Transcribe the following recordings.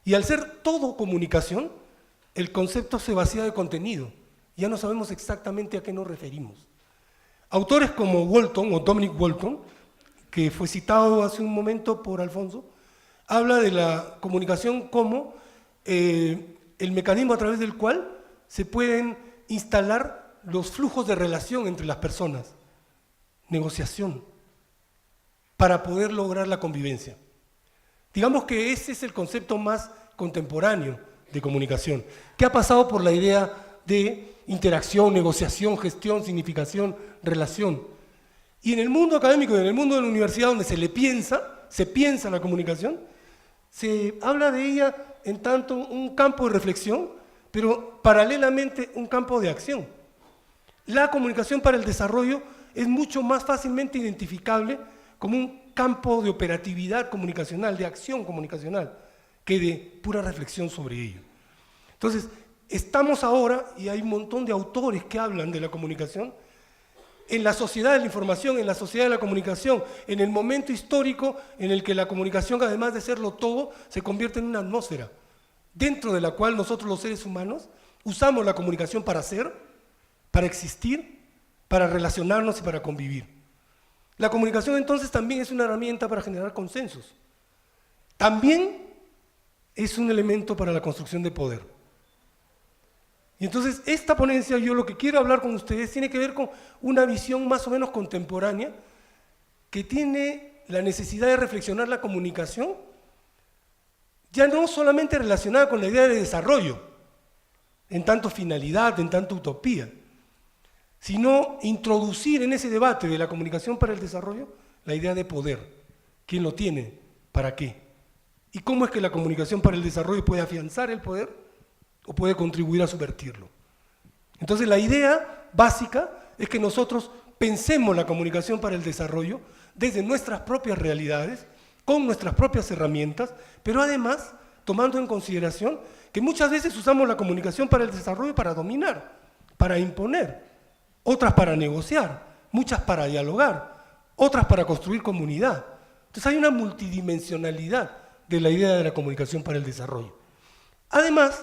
Y al ser todo comunicación, el concepto se vacía de contenido. Ya no sabemos exactamente a qué nos referimos. Autores como Walton o Dominic Walton, que fue citado hace un momento por Alfonso, habla de la comunicación como el mecanismo a través del cual se pueden instalar los flujos de relación entre las personas, negociación, para poder lograr la convivencia. Digamos que ese es el concepto más contemporáneo de comunicación, que ha pasado por la idea de interacción, negociación, gestión, significación, relación. Y en el mundo académico y en el mundo de la universidad, donde se piensa la comunicación, se habla de ella en tanto un campo de reflexión, pero paralelamente un campo de acción. La comunicación para el desarrollo es mucho más fácilmente identificable como un campo de operatividad comunicacional, de acción comunicacional, que de pura reflexión sobre ello. Entonces, estamos ahora, y hay un montón de autores que hablan de la comunicación, en la sociedad de la información, en la sociedad de la comunicación, en el momento histórico en el que la comunicación, además de serlo todo, se convierte en una atmósfera, dentro de la cual nosotros los seres humanos usamos la comunicación para ser, para existir, para relacionarnos y para convivir. La comunicación entonces también es una herramienta para generar consensos. También es un elemento para la construcción de poder. Y entonces esta ponencia, yo lo que quiero hablar con ustedes, tiene que ver con una visión más o menos contemporánea que tiene la necesidad de reflexionar la comunicación, ya no solamente relacionada con la idea de desarrollo, en tanto finalidad, en tanto utopía, sino introducir en ese debate de la comunicación para el desarrollo la idea de poder. ¿Quién lo tiene? ¿Para qué? ¿Y cómo es que la comunicación para el desarrollo puede afianzar el poder o puede contribuir a subvertirlo? Entonces la idea básica es que nosotros pensemos la comunicación para el desarrollo desde nuestras propias realidades, con nuestras propias herramientas, pero además tomando en consideración que muchas veces usamos la comunicación para el desarrollo para dominar, para imponer, otras para negociar, muchas para dialogar, otras para construir comunidad. Entonces hay una multidimensionalidad de la idea de la comunicación para el desarrollo. Además,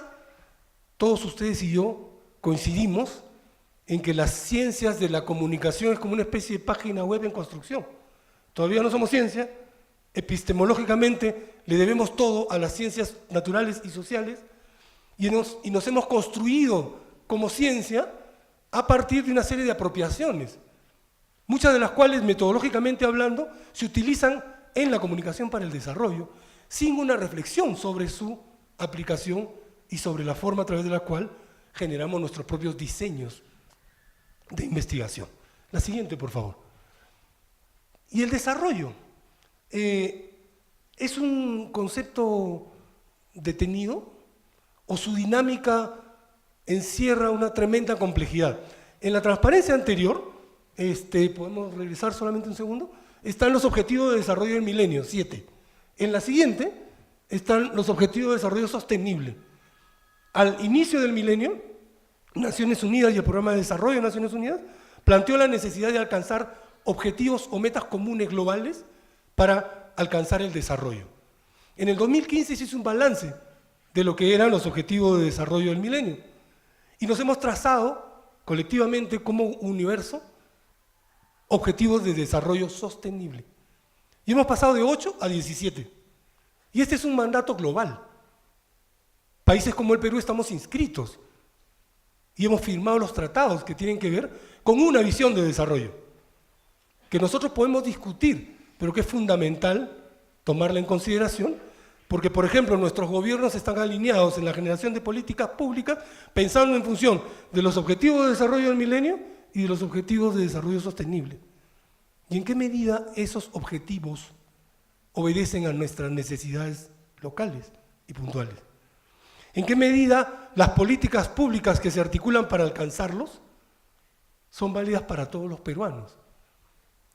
todos ustedes y yo coincidimos en que las ciencias de la comunicación es como una especie de página web en construcción. Todavía no somos ciencia, epistemológicamente le debemos todo a las ciencias naturales y sociales y nos hemos construido como ciencia a partir de una serie de apropiaciones, muchas de las cuales metodológicamente hablando se utilizan en la comunicación para el desarrollo sin una reflexión sobre su aplicación y sobre la forma a través de la cual generamos nuestros propios diseños de investigación. La siguiente, por favor. Y el desarrollo es un concepto detenido o su dinámica encierra una tremenda complejidad. En la transparencia anterior, podemos regresar solamente un segundo, están los objetivos de desarrollo del milenio, 7. En la siguiente están los objetivos de desarrollo sostenible. Al inicio del milenio, Naciones Unidas y el Programa de Desarrollo de Naciones Unidas planteó la necesidad de alcanzar objetivos o metas comunes globales para alcanzar el desarrollo. En el 2015 se hizo un balance de lo que eran los objetivos de desarrollo del milenio y nos hemos trazado colectivamente como universo objetivos de desarrollo sostenible. Y hemos pasado de 8 a 17. Y este es un mandato global. Países como el Perú estamos inscritos y hemos firmado los tratados que tienen que ver con una visión de desarrollo, que nosotros podemos discutir, pero que es fundamental tomarla en consideración, porque, por ejemplo, nuestros gobiernos están alineados en la generación de políticas públicas pensando en función de los objetivos de desarrollo del milenio y de los objetivos de desarrollo sostenible. ¿Y en qué medida esos objetivos obedecen a nuestras necesidades locales y puntuales? ¿En qué medida las políticas públicas que se articulan para alcanzarlos son válidas para todos los peruanos?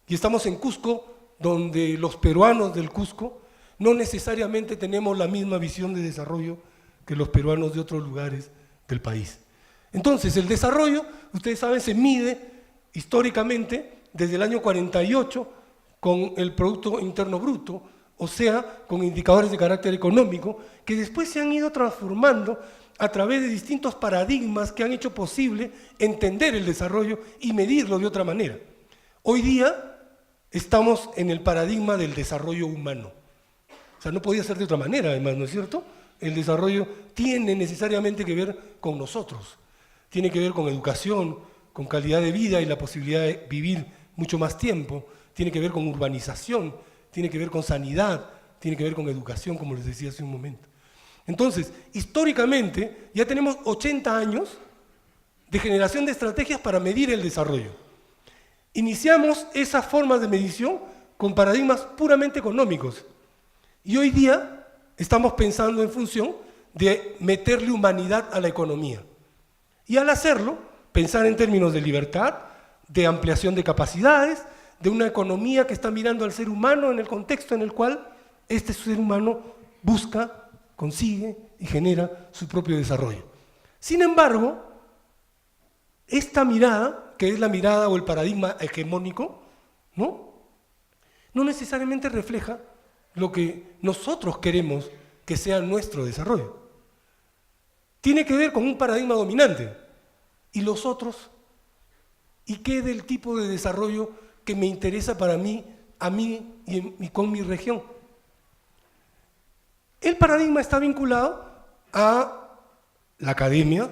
Y estamos en Cusco, donde los peruanos del Cusco no necesariamente tenemos la misma visión de desarrollo que los peruanos de otros lugares del país. Entonces, el desarrollo, ustedes saben, se mide históricamente desde el año 48 con el Producto Interno Bruto o sea, con indicadores de carácter económico, que después se han ido transformando a través de distintos paradigmas que han hecho posible entender el desarrollo y medirlo de otra manera. Hoy día estamos en el paradigma del desarrollo humano. O sea, no podía ser de otra manera, además, ¿no es cierto? El desarrollo tiene necesariamente que ver con nosotros. Tiene que ver con educación, con calidad de vida y la posibilidad de vivir mucho más tiempo. Tiene que ver con urbanización, tiene que ver con sanidad, tiene que ver con educación, como les decía hace un momento. Entonces, históricamente, ya tenemos 80 años de generación de estrategias para medir el desarrollo. Iniciamos esas formas de medición con paradigmas puramente económicos. Y hoy día estamos pensando en función de meterle humanidad a la economía. Y al hacerlo, pensar en términos de libertad, de ampliación de capacidades, de una economía que está mirando al ser humano en el contexto en el cual este ser humano busca, consigue y genera su propio desarrollo. Sin embargo, esta mirada, que es la mirada o el paradigma hegemónico, no necesariamente refleja lo que nosotros queremos que sea nuestro desarrollo. Tiene que ver con un paradigma dominante. ¿Y los otros? ¿Y qué del tipo de desarrollo que me interesa para mí, a mí y con mi región? El paradigma está vinculado a la academia,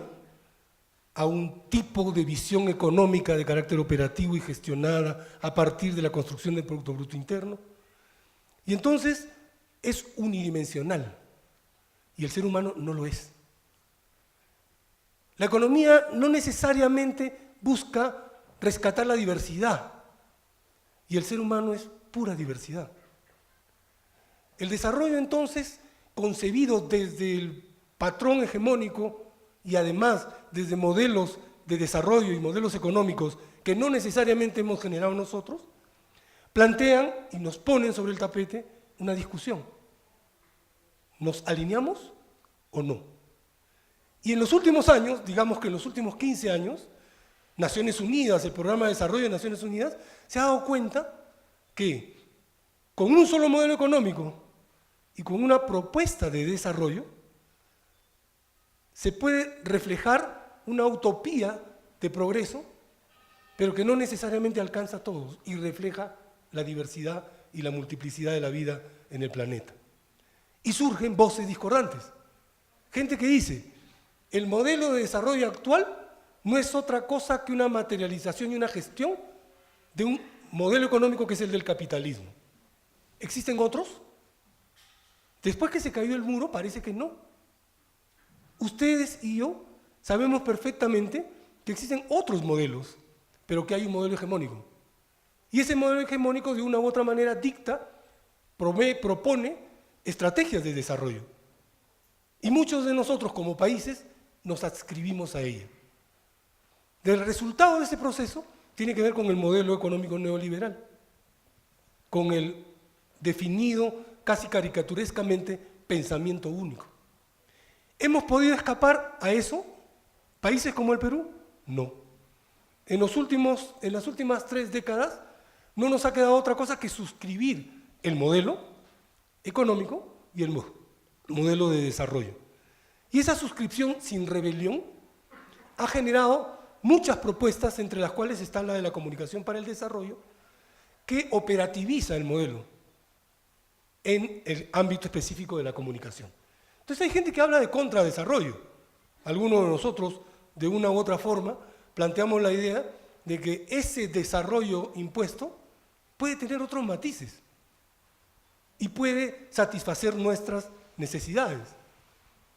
a un tipo de visión económica de carácter operativo y gestionada a partir de la construcción del Producto Bruto Interno. Y entonces es unidimensional, y el ser humano no lo es. La economía no necesariamente busca rescatar la diversidad, y el ser humano es pura diversidad. El desarrollo, entonces, concebido desde el patrón hegemónico y además desde modelos de desarrollo y modelos económicos que no necesariamente hemos generado nosotros, plantean y nos ponen sobre el tapete una discusión. ¿Nos alineamos o no? Y en los últimos años, digamos que en los últimos 15 años, Naciones Unidas, el Programa de Desarrollo de Naciones Unidas, se ha dado cuenta que con un solo modelo económico y con una propuesta de desarrollo, se puede reflejar una utopía de progreso, pero que no necesariamente alcanza a todos y refleja la diversidad y la multiplicidad de la vida en el planeta. Y surgen voces discordantes. Gente que dice, el modelo de desarrollo actual no es otra cosa que una materialización y una gestión de un modelo económico que es el del capitalismo. ¿Existen otros? Después que se cayó el muro, parece que no. Ustedes y yo sabemos perfectamente que existen otros modelos, pero que hay un modelo hegemónico. Y ese modelo hegemónico, de una u otra manera, dicta, propone estrategias de desarrollo. Y muchos de nosotros, como países, nos adscribimos a ella. El resultado de ese proceso tiene que ver con el modelo económico neoliberal, con el definido casi caricaturescamente pensamiento único. ¿Hemos podido escapar a eso? ¿Países como el Perú? No. En las últimas 3 décadas no nos ha quedado otra cosa que suscribir el modelo económico y el modelo de desarrollo. Y esa suscripción sin rebelión ha generado muchas propuestas, entre las cuales está la de la comunicación para el desarrollo, que operativiza el modelo en el ámbito específico de la comunicación. Entonces hay gente que habla de contradesarrollo. Algunos de nosotros, de una u otra forma, planteamos la idea de que ese desarrollo impuesto puede tener otros matices y puede satisfacer nuestras necesidades.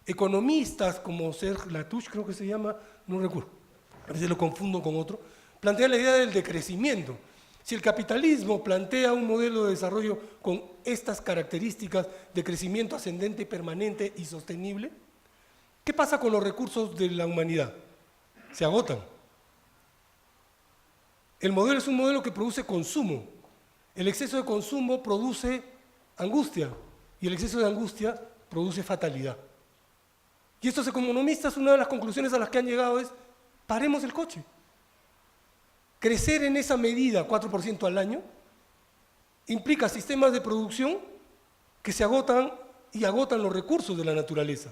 Economistas como Serge Latouche, creo que se llama, no recuerdo, a veces lo confundo con otro, plantean la idea del decrecimiento. Si el capitalismo plantea un modelo de desarrollo con estas características de crecimiento ascendente, permanente y sostenible, ¿qué pasa con los recursos de la humanidad? Se agotan. El modelo es un modelo que produce consumo. El exceso de consumo produce angustia y el exceso de angustia produce fatalidad. Y estos economistas, una de las conclusiones a las que han llegado es: paremos el coche. Crecer en esa medida, 4% al año, implica sistemas de producción que se agotan y agotan los recursos de la naturaleza.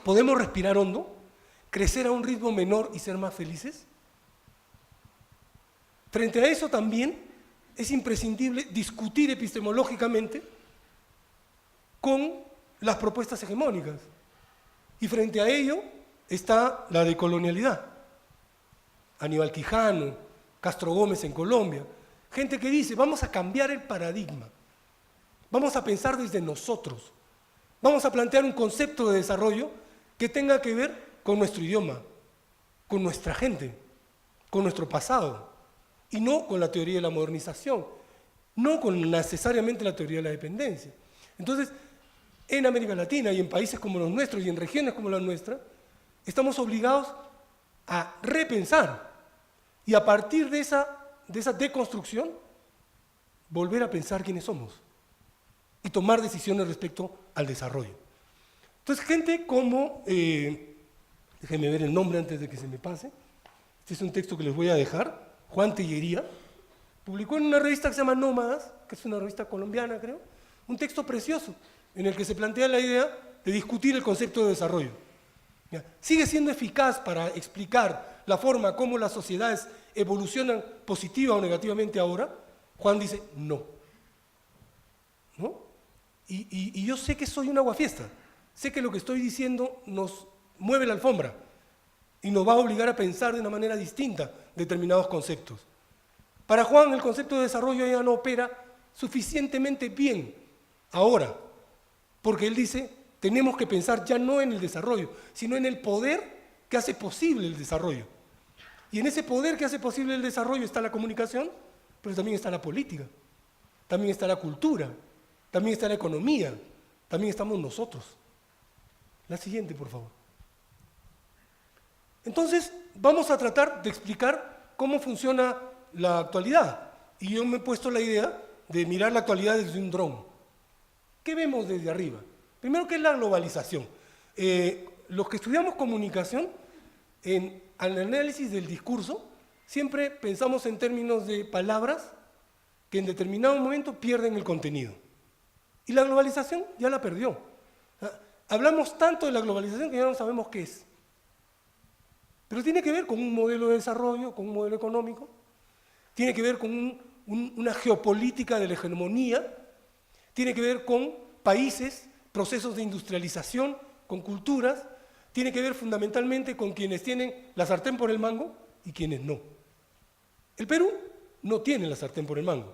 ¿Podemos respirar hondo, crecer a un ritmo menor y ser más felices? Frente a eso también es imprescindible discutir epistemológicamente con las propuestas hegemónicas. Y frente a ello está la decolonialidad. Aníbal Quijano, Castro Gómez en Colombia, gente que dice, vamos a cambiar el paradigma, vamos a pensar desde nosotros, vamos a plantear un concepto de desarrollo que tenga que ver con nuestro idioma, con nuestra gente, con nuestro pasado, y no con la teoría de la modernización, no con necesariamente la teoría de la dependencia. Entonces, en América Latina y en países como los nuestros y en regiones como la nuestra, estamos obligados a repensar y a partir de esa deconstrucción, volver a pensar quiénes somos y tomar decisiones respecto al desarrollo. Entonces, gente como, déjenme ver el nombre antes de que se me pase, este es un texto que les voy a dejar, Juan Tellería, publicó en una revista que se llama Nómadas, que es una revista colombiana, creo, un texto precioso en el que se plantea la idea de discutir el concepto de desarrollo. ¿Ya? ¿Sigue siendo eficaz para explicar la forma como las sociedades evolucionan positiva o negativamente ahora? Juan dice, no. ¿No? Y yo sé que soy un aguafiesta, sé que lo que estoy diciendo nos mueve la alfombra y nos va a obligar a pensar de una manera distinta determinados conceptos. Para Juan el concepto de desarrollo ya no opera suficientemente bien ahora, porque él dice, tenemos que pensar ya no en el desarrollo, sino en el poder que hace posible el desarrollo. Y en ese poder que hace posible el desarrollo está la comunicación, pero también está la política, también está la cultura, también está la economía, también estamos nosotros. La siguiente, por favor. Entonces, vamos a tratar de explicar cómo funciona la actualidad. Y yo me he puesto la idea de mirar la actualidad desde un dron. ¿Qué vemos desde arriba? Primero, ¿qué es la globalización? Los que estudiamos comunicación, al análisis del discurso, siempre pensamos en términos de palabras que en determinado momento pierden el contenido. Y la globalización ya la perdió. Hablamos tanto de la globalización que ya no sabemos qué es. Pero tiene que ver con un modelo de desarrollo, con un modelo económico, tiene que ver con una geopolítica de la hegemonía, tiene que ver con países, procesos de industrialización, con culturas, tiene que ver fundamentalmente con quienes tienen la sartén por el mango y quienes no. El Perú no tiene la sartén por el mango.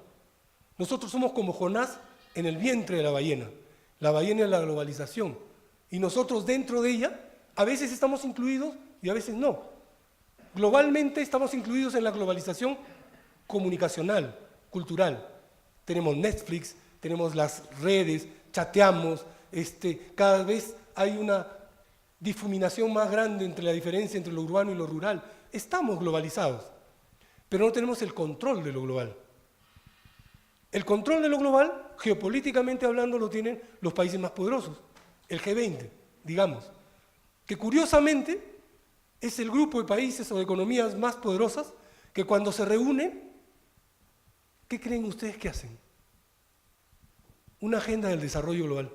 Nosotros somos como Jonás en el vientre de la ballena es la globalización, y nosotros dentro de ella a veces estamos incluidos y a veces no. Globalmente estamos incluidos en la globalización comunicacional, cultural. Tenemos Netflix, tenemos las redes, chateamos, cada vez hay una difuminación más grande entre la diferencia entre lo urbano y lo rural. Estamos globalizados, pero no tenemos el control de lo global. El control de lo global, geopolíticamente hablando, lo tienen los países más poderosos, el G20, digamos, que curiosamente es el grupo de países o de economías más poderosas que cuando se reúnen, ¿qué creen ustedes que hacen? Una agenda del desarrollo global,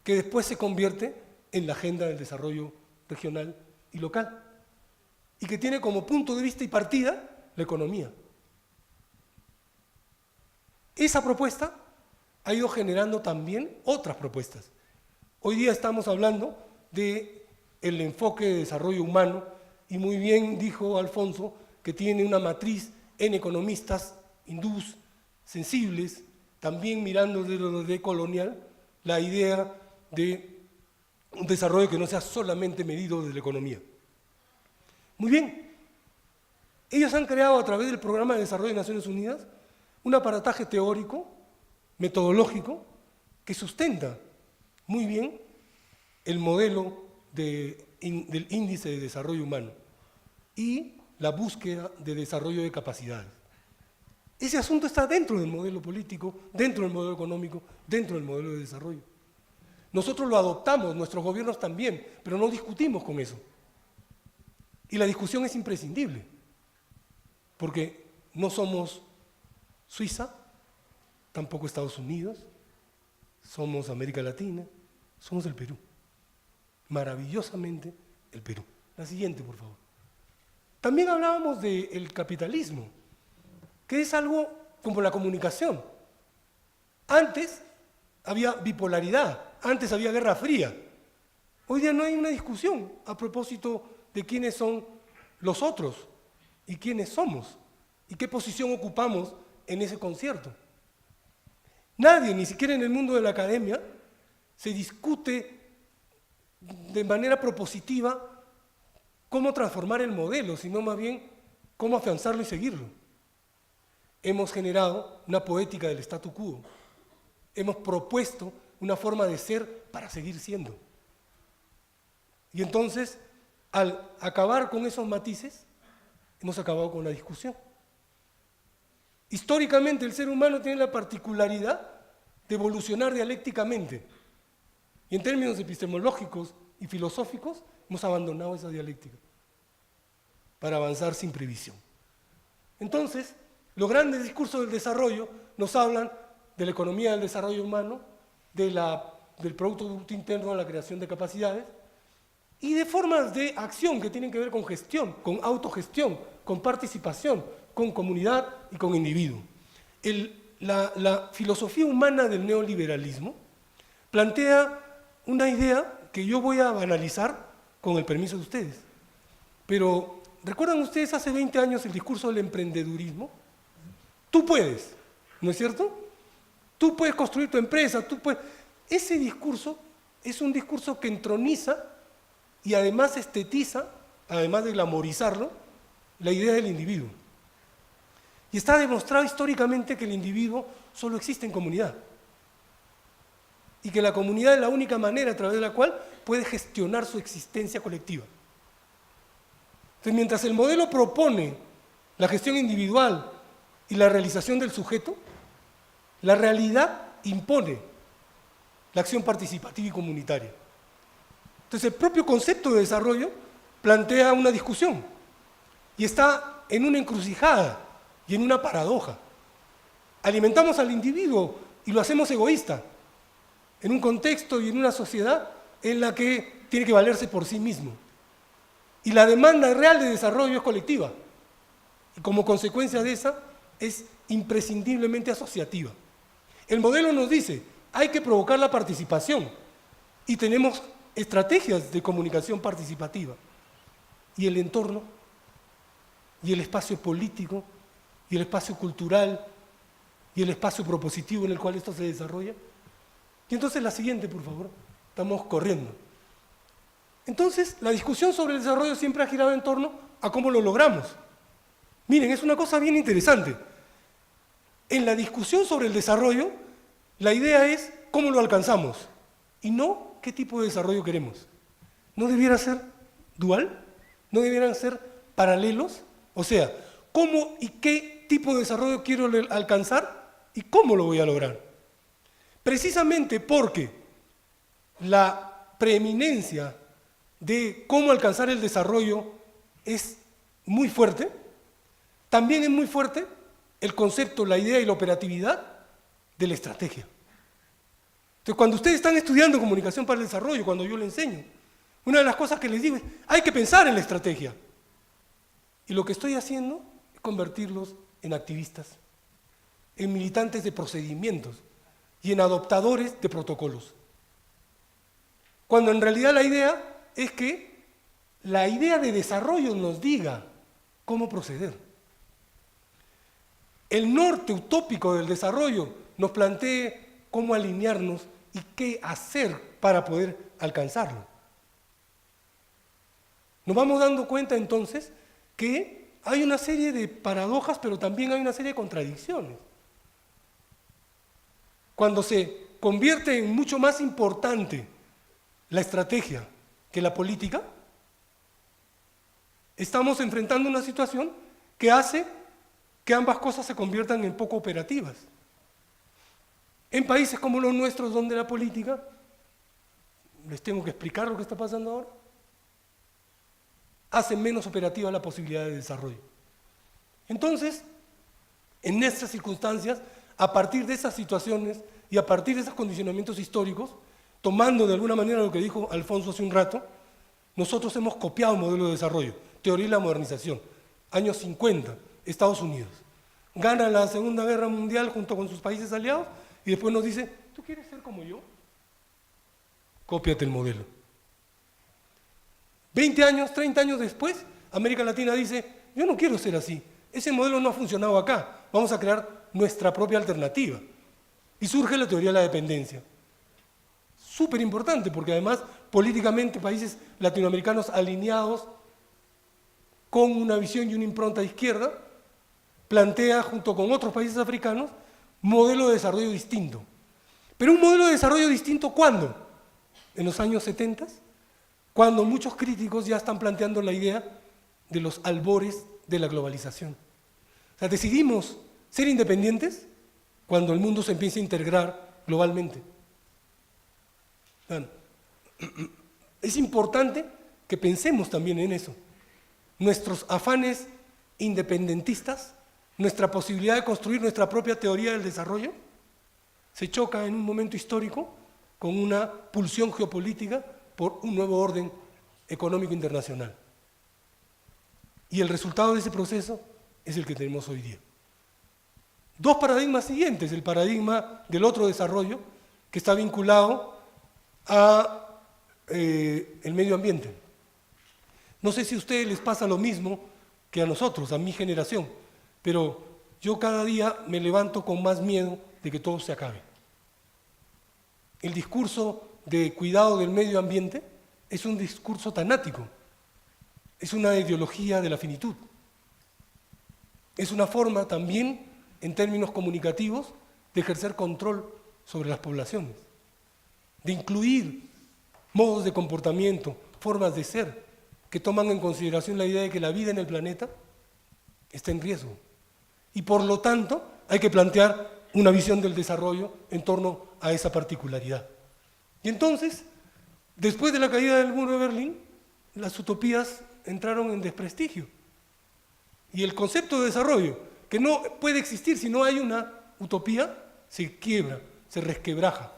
que después se convierte en la agenda del desarrollo regional y local, y que tiene como punto de vista y partida la economía. Esa propuesta ha ido generando también otras propuestas. Hoy día estamos hablando del enfoque de desarrollo humano, y muy bien dijo Alfonso que tiene una matriz en economistas hindús sensibles, también mirando desde lo decolonial, la idea de un desarrollo que no sea solamente medido desde la economía. Muy bien, ellos han creado a través del Programa de Desarrollo de Naciones Unidas un aparataje teórico, metodológico, que sustenta muy bien el modelo del índice de desarrollo humano y la búsqueda de desarrollo de capacidades. Ese asunto está dentro del modelo político, dentro del modelo económico, dentro del modelo de desarrollo. Nosotros lo adoptamos, nuestros gobiernos también, pero no discutimos con eso. Y la discusión es imprescindible, porque no somos Suiza, tampoco Estados Unidos, somos América Latina, somos el Perú. Maravillosamente el Perú. La siguiente, por favor. También hablábamos del capitalismo, que es algo como la comunicación. Antes había bipolaridad, antes había Guerra Fría. Hoy día no hay una discusión a propósito de quiénes son los otros y quiénes somos y qué posición ocupamos en ese concierto. Nadie, ni siquiera en el mundo de la academia, se discute de manera propositiva cómo transformar el modelo, sino más bien cómo afianzarlo y seguirlo. Hemos generado una poética del statu quo. Hemos propuesto una forma de ser para seguir siendo. Y entonces, al acabar con esos matices, hemos acabado con la discusión. Históricamente el ser humano tiene la particularidad de evolucionar dialécticamente. Y en términos epistemológicos y filosóficos, hemos abandonado esa dialéctica para avanzar sin previsión. Entonces, los grandes discursos del desarrollo nos hablan de la economía del desarrollo humano, del Producto Interno de la creación de capacidades y de formas de acción que tienen que ver con gestión, con autogestión, con participación, con comunidad y con individuo. La filosofía humana del neoliberalismo plantea una idea que yo voy a banalizar con el permiso de ustedes. Pero, ¿recuerdan ustedes hace 20 años el discurso del emprendedurismo? Tú puedes, ¿no es cierto? Tú puedes construir tu empresa, tú puedes... Ese discurso es un discurso que entroniza y además estetiza, además de glamorizarlo, la idea del individuo. Y está demostrado históricamente que el individuo solo existe en comunidad. Y que la comunidad es la única manera a través de la cual puede gestionar su existencia colectiva. Entonces, mientras el modelo propone la gestión individual y la realización del sujeto, la realidad impone la acción participativa y comunitaria. Entonces, el propio concepto de desarrollo plantea una discusión y está en una encrucijada y en una paradoja. Alimentamos al individuo y lo hacemos egoísta, en un contexto y en una sociedad en la que tiene que valerse por sí mismo. Y la demanda real de desarrollo es colectiva. Y como consecuencia de esa, es imprescindiblemente asociativa. El modelo nos dice, hay que provocar la participación. Y tenemos estrategias de comunicación participativa. Y el entorno, y el espacio político, y el espacio cultural, y el espacio propositivo en el cual esto se desarrolla. Y entonces la siguiente, por favor. Estamos corriendo. Entonces, la discusión sobre el desarrollo siempre ha girado en torno a cómo lo logramos. Miren, es una cosa bien interesante. En la discusión sobre el desarrollo, la idea es cómo lo alcanzamos y no qué tipo de desarrollo queremos. ¿No debiera ser dual? ¿No debieran ser paralelos? O sea, ¿cómo y qué tipo de desarrollo quiero alcanzar y cómo lo voy a lograr? Precisamente porque la preeminencia de cómo alcanzar el desarrollo es muy fuerte, también es muy fuerte el concepto, la idea y la operatividad de la estrategia. Entonces, cuando ustedes están estudiando comunicación para el desarrollo, cuando yo les enseño, una de las cosas que les digo es, hay que pensar en la estrategia. Y lo que estoy haciendo es convertirlos en activistas, en militantes de procedimientos y en adoptadores de protocolos. Cuando en realidad la idea es que la idea de desarrollo nos diga cómo proceder. El norte utópico del desarrollo nos plantee cómo alinearnos y qué hacer para poder alcanzarlo. Nos vamos dando cuenta entonces que hay una serie de paradojas, pero también hay una serie de contradicciones. Cuando se convierte en mucho más importante la estrategia que la política, estamos enfrentando una situación que hace que ambas cosas se conviertan en poco operativas. En países como los nuestros, donde la política, les tengo que explicar lo que está pasando ahora, hace menos operativa la posibilidad de desarrollo. Entonces, en estas circunstancias, a partir de esas situaciones y a partir de esos condicionamientos históricos, tomando de alguna manera lo que dijo Alfonso hace un rato, nosotros hemos copiado un modelo de desarrollo, teoría de la modernización, años 50, Estados Unidos. Gana la Segunda Guerra Mundial junto con sus países aliados y después nos dice, ¿tú quieres ser como yo? Cópiate el modelo. 20 años, 30 años después, América Latina dice, yo no quiero ser así, ese modelo no ha funcionado acá, vamos a crear nuestra propia alternativa. Y surge la teoría de la dependencia. Súper importante, porque además políticamente países latinoamericanos alineados con una visión y una impronta de izquierda, plantea junto con otros países africanos un modelo de desarrollo distinto. Pero un modelo de desarrollo distinto, ¿cuándo? En los años 70, cuando muchos críticos ya están planteando la idea de los albores de la globalización. O sea, decidimos ser independientes cuando el mundo se empieza a integrar globalmente. Bueno, es importante que pensemos también en eso. Nuestros afanes independentistas, nuestra posibilidad de construir nuestra propia teoría del desarrollo, se choca en un momento histórico con una pulsión geopolítica por un nuevo orden económico internacional. Y el resultado de ese proceso es el que tenemos hoy día. Dos paradigmas siguientes, el paradigma del otro desarrollo, que está vinculado a el medio ambiente. No sé si a ustedes les pasa lo mismo que a nosotros, a mi generación, pero yo cada día me levanto con más miedo de que todo se acabe. El discurso de cuidado del medio ambiente es un discurso tanático, es una ideología de la finitud, es una forma también, en términos comunicativos, de ejercer control sobre las poblaciones, de incluir modos de comportamiento, formas de ser, que toman en consideración la idea de que la vida en el planeta está en riesgo. Y por lo tanto, hay que plantear una visión del desarrollo en torno a esa particularidad. Y entonces, después de la caída del muro de Berlín, las utopías entraron en desprestigio. Y el concepto de desarrollo, que no puede existir si no hay una utopía, se quiebra, se resquebraja,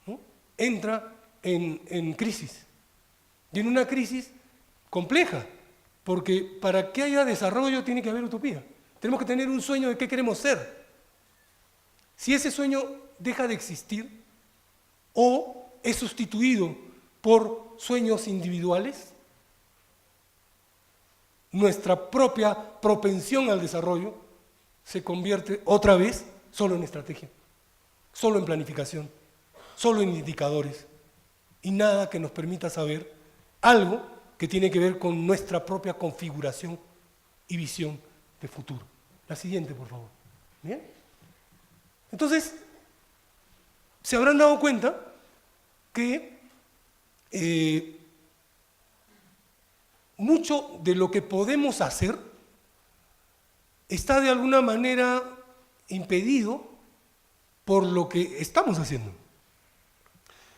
¿no? Entra en crisis. Y en una crisis compleja, porque para que haya desarrollo tiene que haber utopía. Tenemos que tener un sueño de qué queremos ser. Si ese sueño deja de existir o es sustituido por sueños individuales, nuestra propia propensión al desarrollo se convierte otra vez solo en estrategia, solo en planificación, solo en indicadores y nada que nos permita saber algo que tiene que ver con nuestra propia configuración y visión de futuro. La siguiente, por favor. ¿Bien? Entonces, se habrán dado cuenta que mucho de lo que podemos hacer está de alguna manera impedido por lo que estamos haciendo.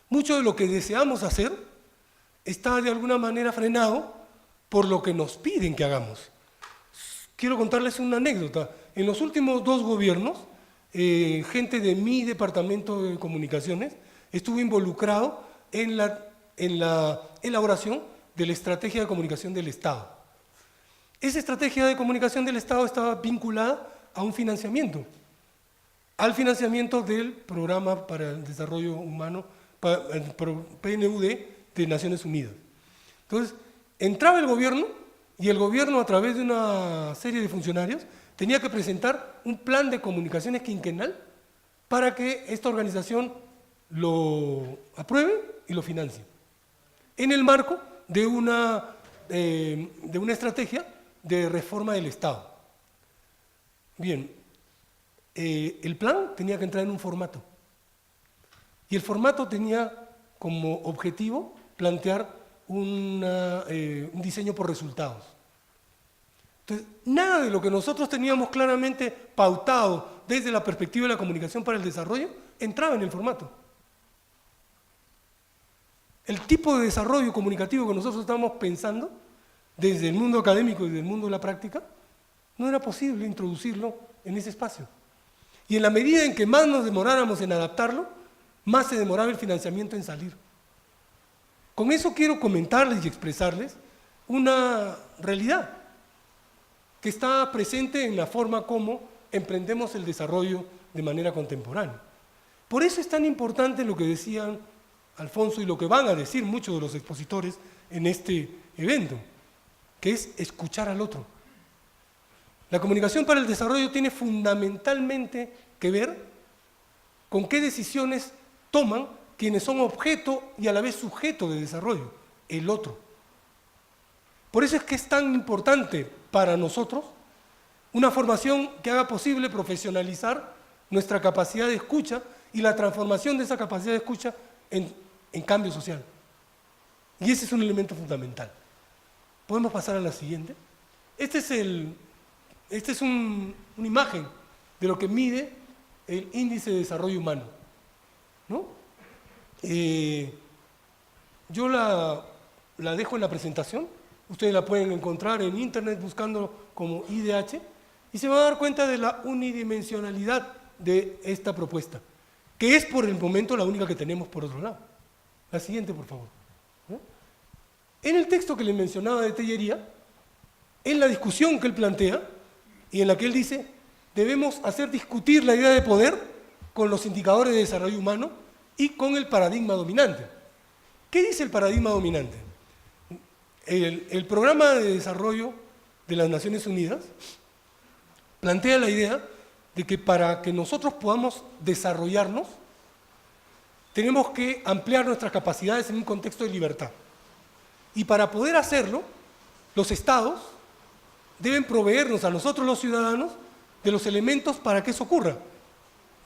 Mucho de lo que deseamos hacer está de alguna manera frenado por lo que nos piden que hagamos. Quiero contarles una anécdota. En los últimos 2 gobiernos, gente de mi departamento de comunicaciones estuvo involucrado en la elaboración de la estrategia de comunicación del Estado. Esa estrategia de comunicación del Estado estaba vinculada a un financiamiento, al financiamiento del Programa para el Desarrollo Humano, el PNUD de Naciones Unidas. Entonces, entraba el gobierno y el gobierno, a través de una serie de funcionarios, tenía que presentar un plan de comunicaciones quinquenal para que esta organización lo apruebe y lo financie, en el marco de una estrategia de reforma del Estado. Bien, el plan tenía que entrar en un formato, y el formato tenía como objetivo plantear un diseño por resultados. Entonces, nada de lo que nosotros teníamos claramente pautado desde la perspectiva de la comunicación para el desarrollo entraba en el formato. El tipo de desarrollo comunicativo que nosotros estábamos pensando desde el mundo académico y desde el mundo de la práctica, no era posible introducirlo en ese espacio. Y en la medida en que más nos demoráramos en adaptarlo, más se demoraba el financiamiento en salir. Con eso quiero comentarles y expresarles una realidad que está presente en la forma como emprendemos el desarrollo de manera contemporánea. Por eso es tan importante lo que decían Alfonso y lo que van a decir muchos de los expositores en este evento, que es escuchar al otro. La comunicación para el desarrollo tiene fundamentalmente que ver con qué decisiones toman quienes son objeto y a la vez sujeto de desarrollo, el otro. Por eso es que es tan importante para nosotros una formación que haga posible profesionalizar nuestra capacidad de escucha y la transformación de esa capacidad de escucha en cambio social. Y ese es un elemento fundamental. ¿Podemos pasar a la siguiente? Esta es una imagen de lo que mide el índice de desarrollo humano, ¿no? Yo la dejo en la presentación, ustedes la pueden encontrar en internet buscando como IDH y se van a dar cuenta de la unidimensionalidad de esta propuesta, que es por el momento la única que tenemos por otro lado. La siguiente, por favor. ¿No? En el texto que les mencionaba de Tellería, en la discusión que él plantea y en la que él dice, debemos hacer discutir la idea de poder con los indicadores de desarrollo humano y con el paradigma dominante. ¿Qué dice el paradigma dominante? El programa de desarrollo de las Naciones Unidas plantea la idea de que para que nosotros podamos desarrollarnos, tenemos que ampliar nuestras capacidades en un contexto de libertad. Y para poder hacerlo, los estados deben proveernos a nosotros los ciudadanos de los elementos para que eso ocurra,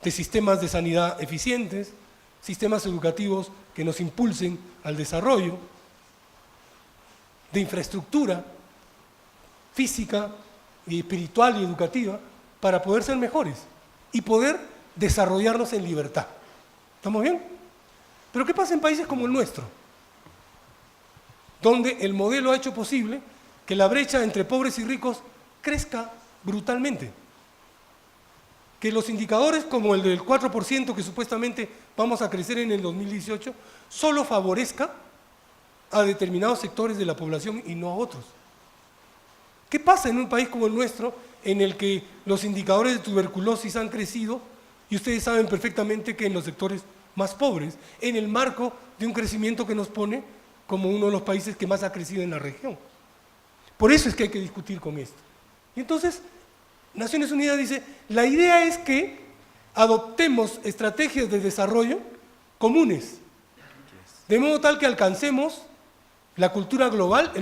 de sistemas de sanidad eficientes, sistemas educativos que nos impulsen al desarrollo, de infraestructura física, y espiritual y educativa para poder ser mejores y poder desarrollarnos en libertad. ¿Estamos bien? Pero ¿qué pasa en países como el nuestro? Donde el modelo ha hecho posible que la brecha entre pobres y ricos crezca brutalmente. Que los indicadores como el del 4% que supuestamente vamos a crecer en el 2018 solo favorezca a determinados sectores de la población y no a otros. ¿Qué pasa en un país como el nuestro en el que los indicadores de tuberculosis han crecido y ustedes saben perfectamente que en los sectores más pobres, en el marco de un crecimiento que nos pone como uno de los países que más ha crecido en la región? Por eso es que hay que discutir con esto. Y entonces, Naciones Unidas dice, la idea es que adoptemos estrategias de desarrollo comunes, de modo tal que alcancemos la cultura global,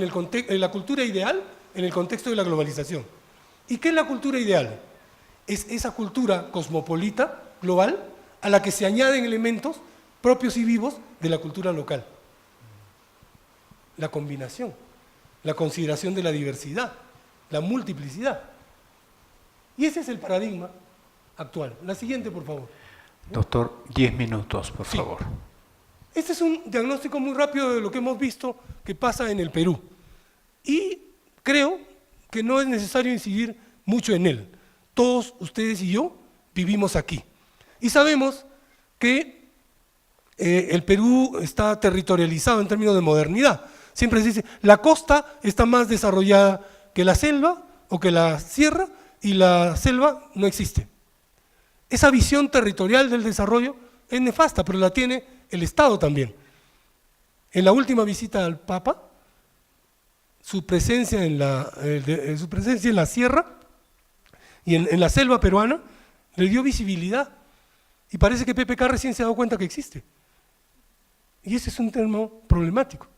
la cultura ideal en el contexto de la globalización. ¿Y qué es la cultura ideal? Es esa cultura cosmopolita, global, a la que se añaden elementos propios y vivos de la cultura local. La combinación, la consideración de la diversidad, la multiplicidad. Y ese es el paradigma actual. La siguiente, por favor. Doctor, 10 minutos, por favor. Este es un diagnóstico muy rápido de lo que hemos visto que pasa en el Perú. Y creo que no es necesario incidir mucho en él. Todos ustedes y yo vivimos aquí. Y sabemos que el Perú está territorializado en términos de modernidad. Siempre se dice, la costa está más desarrollada que la selva o que la sierra, y la selva no existe. Esa visión territorial del desarrollo es nefasta, pero la tiene el Estado también. En la última visita al Papa, su presencia en la sierra y en la selva peruana le dio visibilidad. Y parece que PPK recién se ha dado cuenta que existe. Y ese es un tema problemático,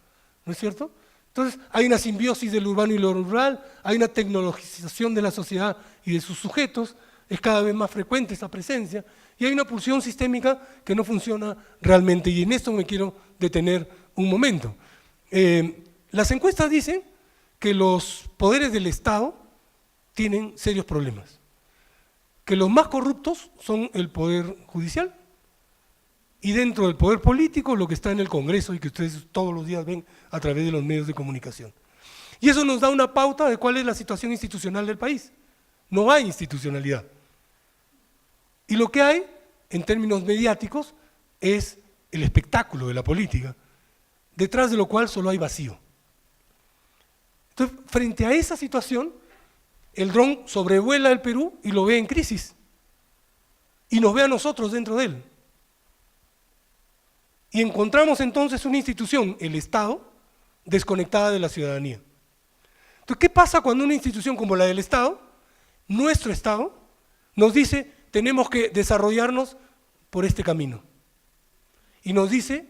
¿no es cierto? Entonces, hay una simbiosis del urbano y lo rural, hay una tecnologización de la sociedad y de sus sujetos, es cada vez más frecuente esa presencia, y hay una pulsión sistémica que no funciona realmente, y en esto me quiero detener un momento. Las encuestas dicen que los poderes del Estado tienen serios problemas, que los más corruptos son el poder judicial, y dentro del poder político lo que está en el Congreso y que ustedes todos los días ven a través de los medios de comunicación. Y eso nos da una pauta de cuál es la situación institucional del país. No hay institucionalidad. Y lo que hay, en términos mediáticos, es el espectáculo de la política, detrás de lo cual solo hay vacío. Entonces, frente a esa situación, el dron sobrevuela el Perú y lo ve en crisis. Y nos ve a nosotros dentro de él. Y encontramos entonces una institución, el Estado, desconectada de la ciudadanía. Entonces, ¿qué pasa cuando una institución como la del Estado, nuestro Estado, nos dice tenemos que desarrollarnos por este camino? Y nos dice,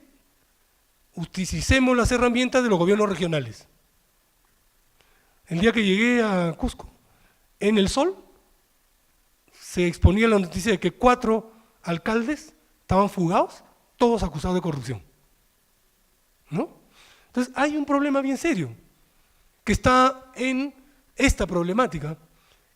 utilicemos las herramientas de los gobiernos regionales. El día que llegué a Cusco, en El Sol, se exponía la noticia de que 4 alcaldes estaban fugados, todos acusados de corrupción. ¿No? Entonces hay un problema bien serio, que está en esta problemática,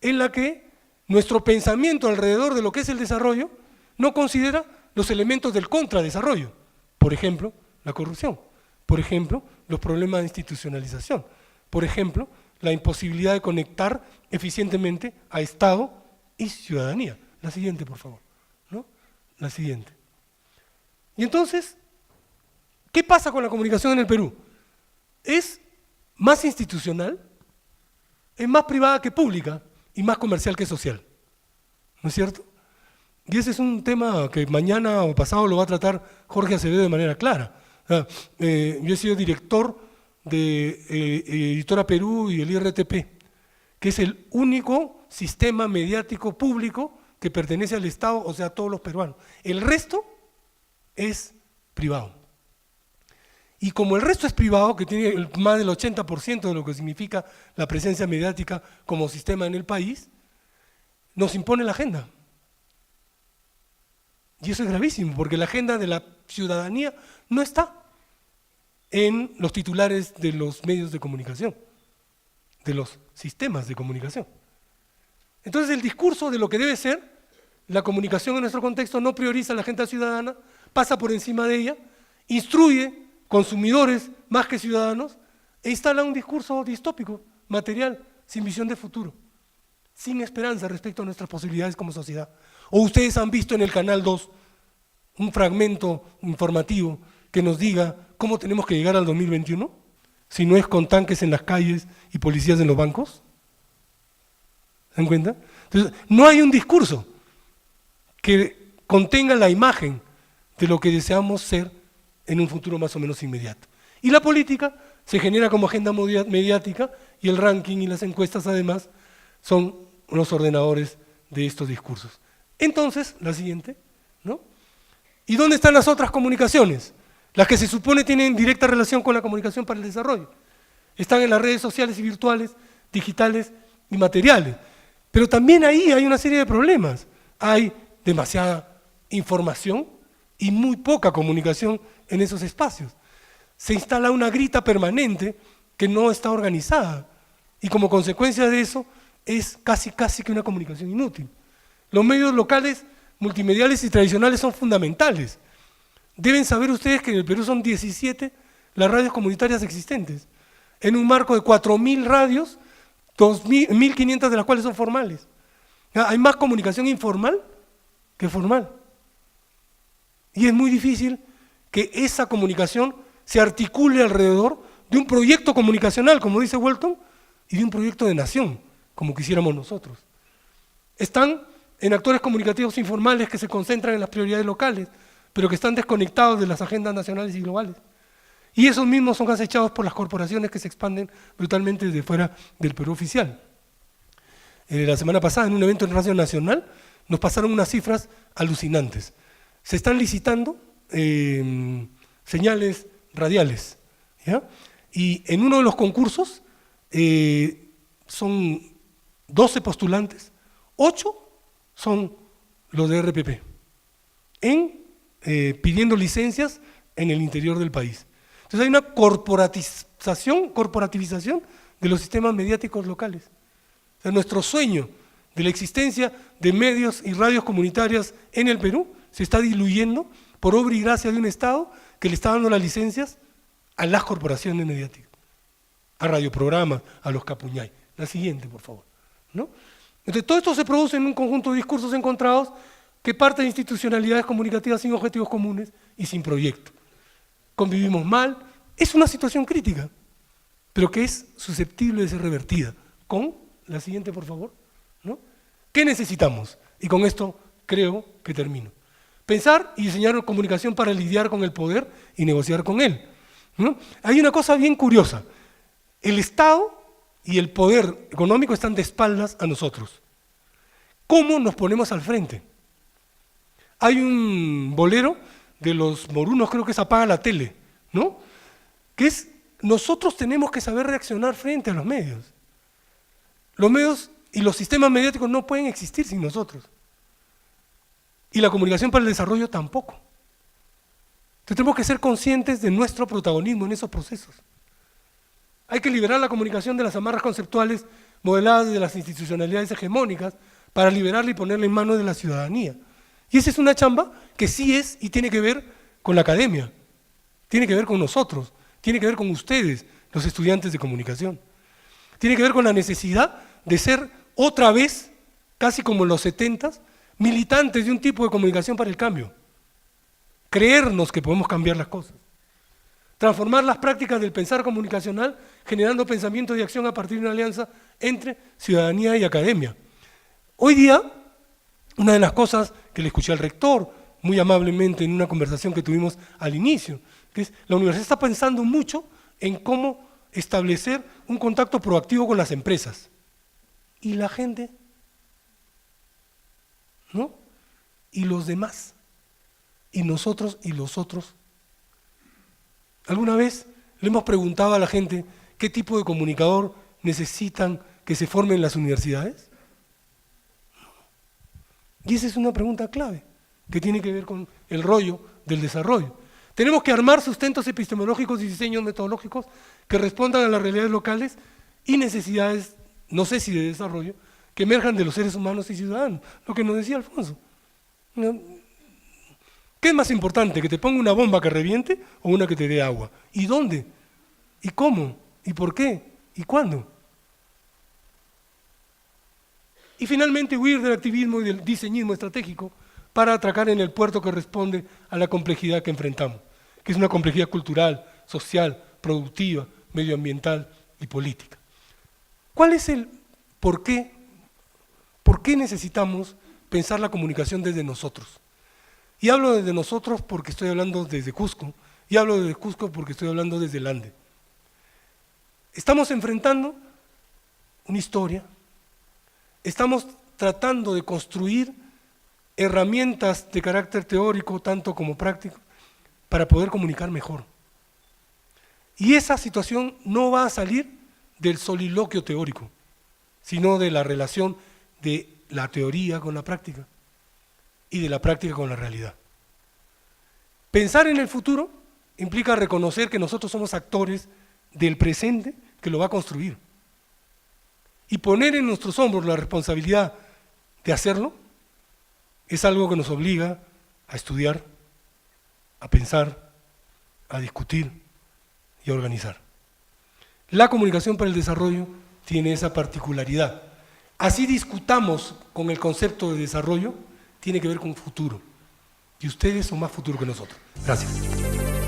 en la que nuestro pensamiento alrededor de lo que es el desarrollo no considera los elementos del contradesarrollo. Por ejemplo, la corrupción. Por ejemplo, los problemas de institucionalización. Por ejemplo, la imposibilidad de conectar eficientemente a Estado y ciudadanía. La siguiente, por favor. ¿No? La siguiente. Y entonces, ¿qué pasa con la comunicación en el Perú? Es más institucional, es más privada que pública y más comercial que social. ¿No es cierto? Y ese es un tema que mañana o pasado lo va a tratar Jorge Acevedo de manera clara. Yo he sido director de Editora Perú y el IRTP, que es el único sistema mediático público que pertenece al Estado, o sea, a todos los peruanos. El resto es privado. Y como el resto es privado, que tiene más del 80% de lo que significa la presencia mediática como sistema en el país, nos impone la agenda. Y eso es gravísimo, porque la agenda de la ciudadanía no está en los titulares de los medios de comunicación, de los sistemas de comunicación. Entonces el discurso de lo que debe ser la comunicación en nuestro contexto no prioriza la agenda ciudadana, pasa por encima de ella, instruye consumidores más que ciudadanos e instala un discurso distópico, material, sin visión de futuro, sin esperanza respecto a nuestras posibilidades como sociedad. O ustedes han visto en el Canal 2 un fragmento informativo que nos diga cómo tenemos que llegar al 2021, si no es con tanques en las calles y policías en los bancos. ¿Se dan cuenta? Entonces, no hay un discurso que contenga la imagen de lo que deseamos ser en un futuro más o menos inmediato. Y la política se genera como agenda mediática y el ranking y las encuestas además son los ordenadores de estos discursos. Entonces, la siguiente, ¿no? ¿Y dónde están las otras comunicaciones? Las que se supone tienen directa relación con la comunicación para el desarrollo. Están en las redes sociales y virtuales, digitales y materiales. Pero también ahí hay una serie de problemas. Hay demasiada información y muy poca comunicación en esos espacios. Se instala una grita permanente que no está organizada y como consecuencia de eso es casi que una comunicación inútil. Los medios locales, multimediales y tradicionales son fundamentales. Deben saber ustedes que en el Perú son 17 las radios comunitarias existentes, en un marco de 4.000 radios, 1.500 de las cuales son formales. Hay más comunicación informal que formal. Y es muy difícil que esa comunicación se articule alrededor de un proyecto comunicacional, como dice Walton, y de un proyecto de nación, como quisiéramos nosotros. Están en actores comunicativos informales que se concentran en las prioridades locales, pero que están desconectados de las agendas nacionales y globales. Y esos mismos son acechados por las corporaciones que se expanden brutalmente desde fuera del Perú oficial. La semana pasada, en un evento en Radio Nacional, nos pasaron unas cifras alucinantes. Se están licitando señales radiales, ¿ya? Y en uno de los concursos son 12 postulantes, 8 son los de RPP, pidiendo licencias en el interior del país. Entonces hay una corporativización de los sistemas mediáticos locales. O sea, nuestro sueño de la existencia de medios y radios comunitarias en el Perú se está diluyendo por obra y gracia de un Estado que le está dando las licencias a las corporaciones mediáticas, a radioprogramas, a los capuñay. La siguiente, por favor, ¿no? Entonces todo esto se produce en un conjunto de discursos encontrados que parte de institucionalidades comunicativas sin objetivos comunes y sin proyecto. Convivimos mal, es una situación crítica, pero que es susceptible de ser revertida. Con la siguiente, por favor, ¿no? ¿Qué necesitamos? Y con esto creo que termino. Pensar y diseñar una comunicación para lidiar con el poder y negociar con él, ¿no? Hay una cosa bien curiosa. El Estado y el poder económico están de espaldas a nosotros. ¿Cómo nos ponemos al frente? Hay un bolero de los morunos, creo que es Apaga la tele, ¿no? Que es, nosotros tenemos que saber reaccionar frente a los medios. Los medios y los sistemas mediáticos no pueden existir sin nosotros. Y la comunicación para el desarrollo tampoco. Entonces tenemos que ser conscientes de nuestro protagonismo en esos procesos. Hay que liberar la comunicación de las amarras conceptuales modeladas de las institucionalidades hegemónicas para liberarla y ponerla en manos de la ciudadanía. Y esa es una chamba que sí es y tiene que ver con la academia, tiene que ver con nosotros, tiene que ver con ustedes, los estudiantes de comunicación. Tiene que ver con la necesidad de ser otra vez, casi como en los 70s, militantes de un tipo de comunicación para el cambio. Creernos que podemos cambiar las cosas. Transformar las prácticas del pensar comunicacional generando pensamiento y acción a partir de una alianza entre ciudadanía y academia. Hoy día, una de las cosas que le escuché al rector muy amablemente en una conversación que tuvimos al inicio, que es la universidad está pensando mucho en cómo establecer un contacto proactivo con las empresas. ¿Y la gente? ¿No? ¿Y los demás? ¿Y nosotros y los otros? ¿Alguna vez le hemos preguntado a la gente qué tipo de comunicador necesitan que se forme en las universidades? Y esa es una pregunta clave, que tiene que ver con el rollo del desarrollo. Tenemos que armar sustentos epistemológicos y diseños metodológicos que respondan a las realidades locales y necesidades, no sé si de desarrollo, que emerjan de los seres humanos y ciudadanos, lo que nos decía Alfonso. ¿Qué es más importante, que te ponga una bomba que reviente o una que te dé agua? ¿Y dónde? ¿Y cómo? ¿Y por qué? ¿Y cuándo? Y finalmente huir del activismo y del diseñismo estratégico para atracar en el puerto que responde a la complejidad que enfrentamos, que es una complejidad cultural, social, productiva, medioambiental y política. ¿Cuál es el por qué? ¿Por qué necesitamos pensar la comunicación desde nosotros? Y hablo desde nosotros porque estoy hablando desde Cusco, y hablo desde Cusco porque estoy hablando desde el Ande. Estamos enfrentando una historia, estamos tratando de construir herramientas de carácter teórico, tanto como práctico, para poder comunicar mejor. Y esa situación no va a salir del soliloquio teórico, sino de la relación de la teoría con la práctica y de la práctica con la realidad. Pensar en el futuro implica reconocer que nosotros somos actores del presente que lo va a construir. Y poner en nuestros hombros la responsabilidad de hacerlo es algo que nos obliga a estudiar, a pensar, a discutir y a organizar. La comunicación para el desarrollo tiene esa particularidad. Así discutamos con el concepto de desarrollo, tiene que ver con futuro. Y ustedes son más futuro que nosotros. Gracias.